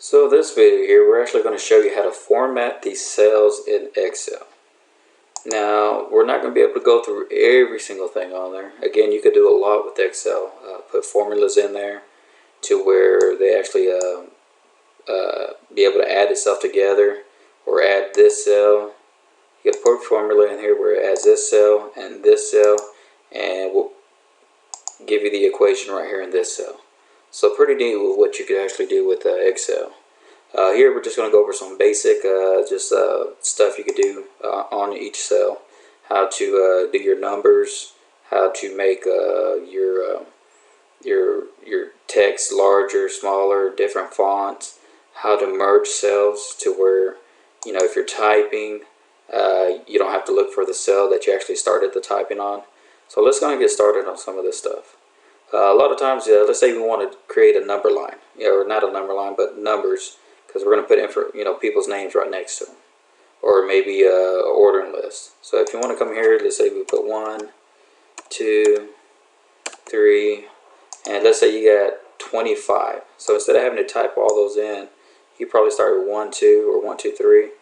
So this video here, we're actually going to show you how to format these cells in Excel. Now, we're not going to be able to go through every single thing on there. Again, you could do a lot with Excel. Put formulas in there to where they actually be able to add itself together, or add this cell. You get a put formula in here where it adds this cell, and we'll give you the equation right here in this cell. So pretty neat with what you could actually do with Excel. Here we're just going to go over some basic stuff you could do on each cell. How to do your numbers, how to make your text larger, smaller, different fonts, how to merge cells to where, if you're typing, you don't have to look for the cell that you actually started the typing on. So let's go and get started on some of this stuff. A lot of times, let's say we want to create a number line, or not a number line, but numbers, because we're going to put people's names right next to them, or maybe a ordering list. So if you want to come here, let's say we put 1, 2, 3, and let's say you got 25. So instead of having to type all those in, you probably start with 1, 2, or 1, 2, 3.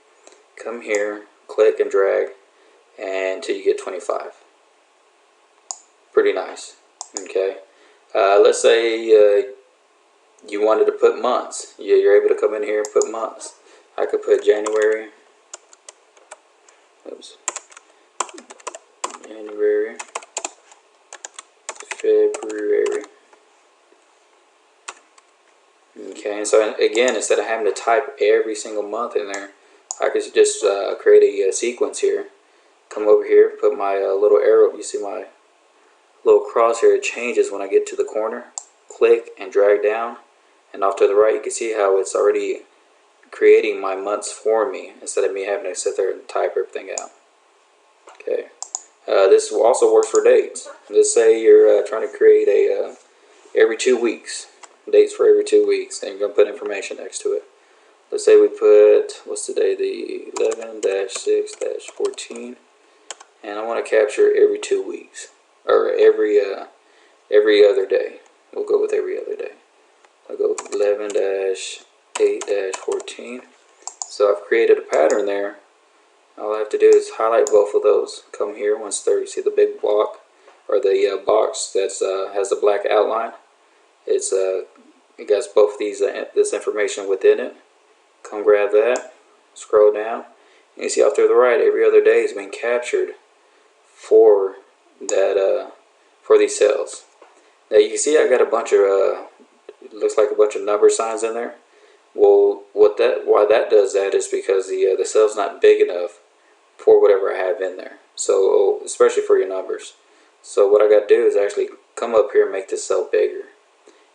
Come here, click and drag, and until you get 25. Pretty nice. Okay. Let's say you wanted to put months. You're able to come in here and put months. I could put January. Oops. January. February. Okay, and so again, instead of having to type every single month in there, I could just create a sequence here. Come over here, put my little arrow. You see my little crosshair, it changes when I get to the corner. Click and drag down, and off to the right you can see how it's already creating my months for me instead of me having to sit there and type everything out. Okay, this also works for dates. Let's say you're trying to create a every 2 weeks, dates for every 2 weeks, and you're going to put information next to it. Let's say we put, what's today, the 11-6-14, and I want to capture every 2 weeks, or every other day. We'll go with every other day. I'll go 11-8-14. So I've created a pattern there. All I have to do is highlight both of those. Come here once there, you see the big block, or the box that has the black outline. It got both of these this information within it. Come grab that, scroll down, and you see off to the right, every other day is being captured for that for these cells. Now you can see I got a bunch of it looks like a bunch of number signs in there. Well, why that does that is because the cell's not big enough for whatever I have in there. So especially for your numbers. So what I got to do is actually come up here and make this cell bigger.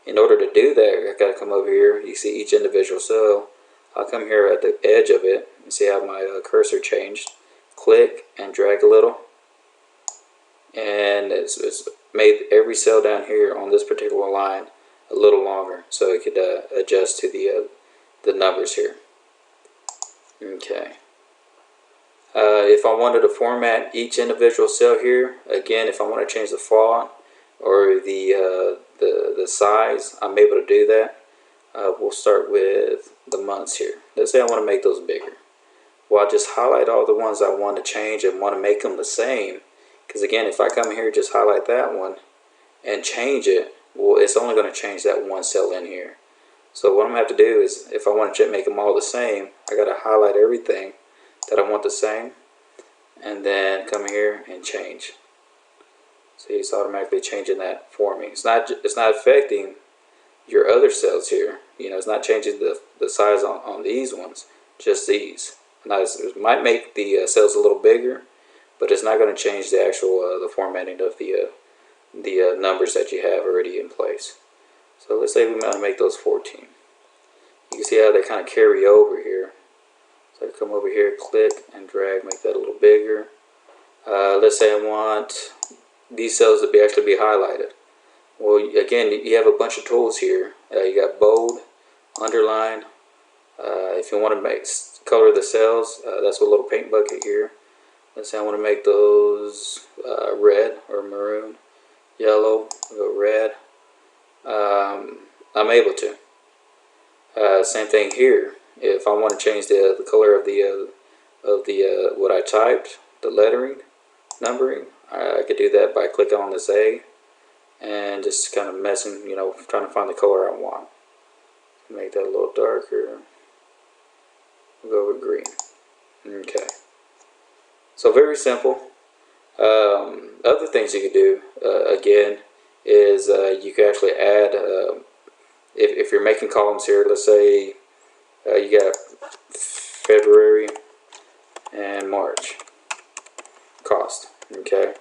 In order to do that, I got to come over here. You see each individual cell. I'll come here at the edge of it and see how my cursor changed. Click and drag a little, and it's made every cell down here on this particular line a little longer, so it could adjust to the numbers here. Okay. If I wanted to format each individual cell here, again, if I want to change the font or the size, I'm able to do that. We'll start with the months here. Let's say I want to make those bigger. Well, I'll just highlight all the ones I want to change and want to make them the same. Because again, if I come here, just highlight that one and change it, well, it's only going to change that one cell in here. So what I'm going to have to do is, if I want to make them all the same, I got to highlight everything that I want the same, and then come here and change. So it's automatically changing that for me. It's not affecting your other cells here. It's not changing the size on these ones, just these. Now it might make the cells a little bigger, but it's not going to change the actual the formatting of the numbers that you have already in place. So let's say we want to make those 14. You can see how they kind of carry over here. So I come over here, click and drag, make that a little bigger. Let's say I want these cells to actually be highlighted. Well, again, you have a bunch of tools here. You got bold, underline. If you want to color the cells, that's a little paint bucket here. Let's say I want to make those red or maroon, yellow, go red. I'm able to. Same thing here. If I want to change the color of the what I typed, the lettering, numbering, I could do that by clicking on this A and just kind of messing, trying to find the color I want. Make that a little darker. We'll go with green. Okay. So very simple. Other things you could do, again, is you could actually add, if you're making columns here, let's say you got February and March cost, okay?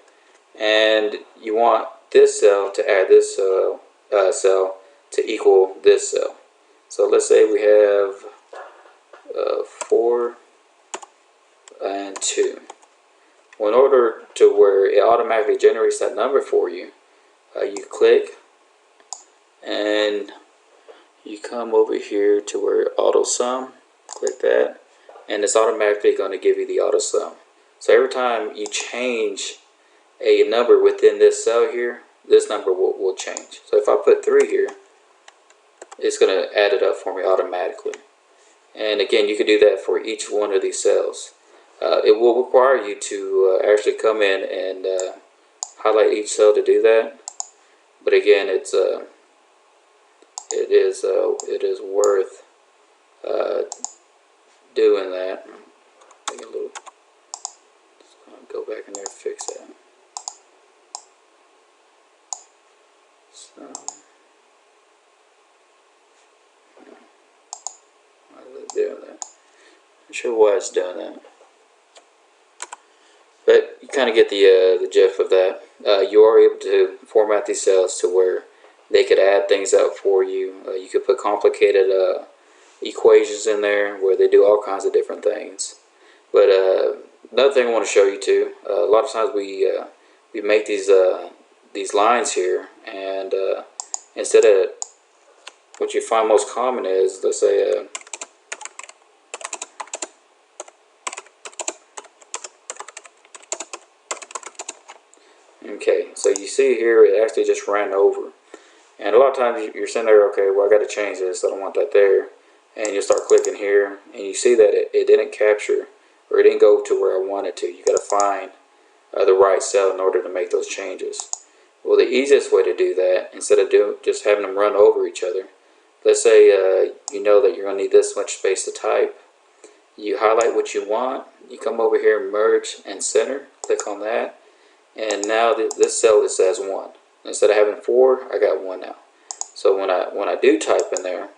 And you want this cell to add this cell to equal this cell. So let's say we have 4 and 2. Well, in order to where it automatically generates that number for you, you click and you come over here to where auto sum, click that, and it's automatically going to give you the auto sum. So every time you change a number within this cell here, this number will change. So if I put 3 here, it's going to add it up for me automatically. And again, you can do that for each one of these cells. It will require you to actually come in and highlight each cell to do that. But again, it is worth doing that. Just gonna go back in there and fix that. So, why is it doing that? Not sure why it's doing that. But you kind of get the gist of that. You are able to format these cells to where they could add things out for you. You could put complicated equations in there where they do all kinds of different things. But another thing I want to show you too. A lot of times we make these lines here, and instead of what you find most common is, let's say. Okay, so you see here it actually just ran over. And a lot of times you're sitting there, okay, well I got to change this, I don't want that there. And you start clicking here, and you see that it didn't capture, or it didn't go to where I wanted to. You got to find the right cell in order to make those changes. Well, the easiest way to do that, instead of just having them run over each other, let's say you know that you're going to need this much space to type. You highlight what you want, you come over here and merge and center, click on that. And now this cell just says 1. Instead of having 4, I got 1 now. So when I do type in there,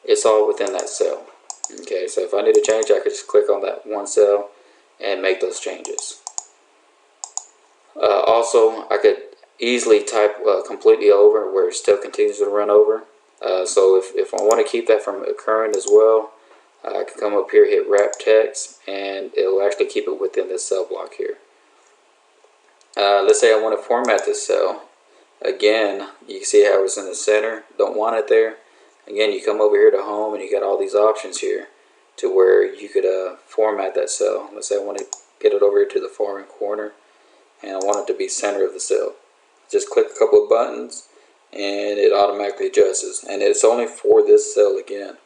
it's all within that cell. Okay, so if I need to change, I could just click on that one cell and make those changes. Also, I could easily type completely over where it still continues to run over. So if I want to keep that from occurring as well, I can come up here, hit wrap text, and it'll actually keep it within this cell block here. Let's say I want to format this cell. Again, you can see how it's in the center. Don't want it there. Again, you come over here to home, and you got all these options here to where you could format that cell. Let's say I want to get it over here to the far end corner, and I want it to be center of the cell. Just click a couple of buttons, and it automatically adjusts, and it's only for this cell again.